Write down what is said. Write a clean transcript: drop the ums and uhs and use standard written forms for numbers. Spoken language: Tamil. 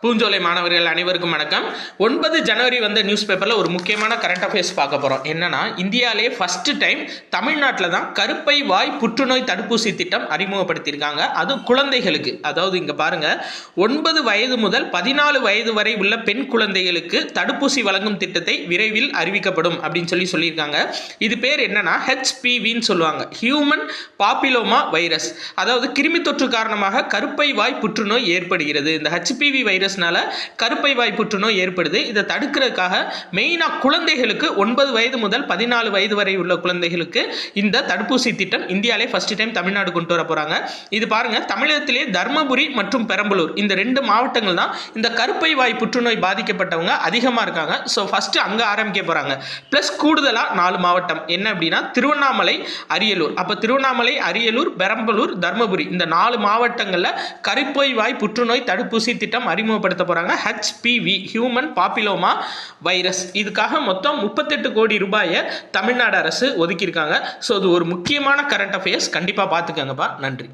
பூஞ்சோலை மாணவர்கள் அனைவருக்கும் வணக்கம். 9 ஜனவரி வந்த நியூஸ் பேப்பரில் ஒரு முக்கியமான கரண்ட் அஃபேர்ஸ் பார்க்க போகிறோம். என்னன்னா, இந்தியாவிலே ஃபர்ஸ்ட் டைம் தமிழ்நாட்டில் தான் கருப்பை வாய் புற்றுநோய் தடுப்பூசி திட்டம் அறிமுகப்படுத்தியிருக்காங்க. அது குழந்தைகளுக்கு, அதாவது இங்கே பாருங்க, 9 வயது முதல் 14 வயது வரை உள்ள பெண் குழந்தைகளுக்கு தடுப்பூசி வழங்கும் திட்டத்தை விரைவில் அறிவிக்கப்படும் அப்படின்னு சொல்லியிருக்காங்க. இது பேர் என்னன்னா HPVன்னு சொல்லுவாங்க, ஹியூமன் பாப்பிலோமா வைரஸ். அதாவது கிருமி தொற்று காரணமாக கருப்பை வாய் புற்றுநோய் ஏற்படுகிறது. இந்த HPV வைரஸ் கருப்பை வாய் புற்றுநோய் ஏற்படுது. இதை தடுக்கிறதுக்காக மெயினா குழந்தைகளுக்கு 9 வயது முதல் 14 வயது வரை உள்ள குழந்தைகளுக்கு இந்த தடுப்பூசி திட்டம் இந்தியாவிலே ஃபர்ஸ்ட் டைம் தமிழ்நாடு கொண்டு வர போறாங்க. இது பாருங்க, தமிழகத்திலே தர்மபுரி மற்றும் பெரம்பலூர் இந்த 2 மாவட்டங்கள் தான் இந்த கருப்பை வாய் புற்றுநோய் பாதிக்கப்பட்டவங்க அதிகமாக இருக்காங்க. ஸோ ஃபர்ஸ்ட் அங்கே ஆரம்பிக்க போறாங்க. பிளஸ் கூடுதலாக 4 மாவட்டம் என்ன அப்படின்னா திருவண்ணாமலை, அரியலூர். அப்போ திருவண்ணாமலை, அரியலூர், பெரம்பலூர், தர்மபுரி இந்த 4 மாவட்டங்களில் கருப்பை வாய் புற்றுநோய் தடுப்பூசி திட்டம் அறிமுகப்படுத்த போறாங்க. HPV human papilloma virus. இதுக்காக மொத்தம் 38 கோடி ரூபாயை தமிழ்நாடு அரசு ஒதுக்கியிருக்காங்க. ஸோ இது ஒரு முக்கியமான கரண்ட் அஃபேர்ஸ், கண்டிப்பாக பார்த்துக்கங்கப்பா. நன்றி.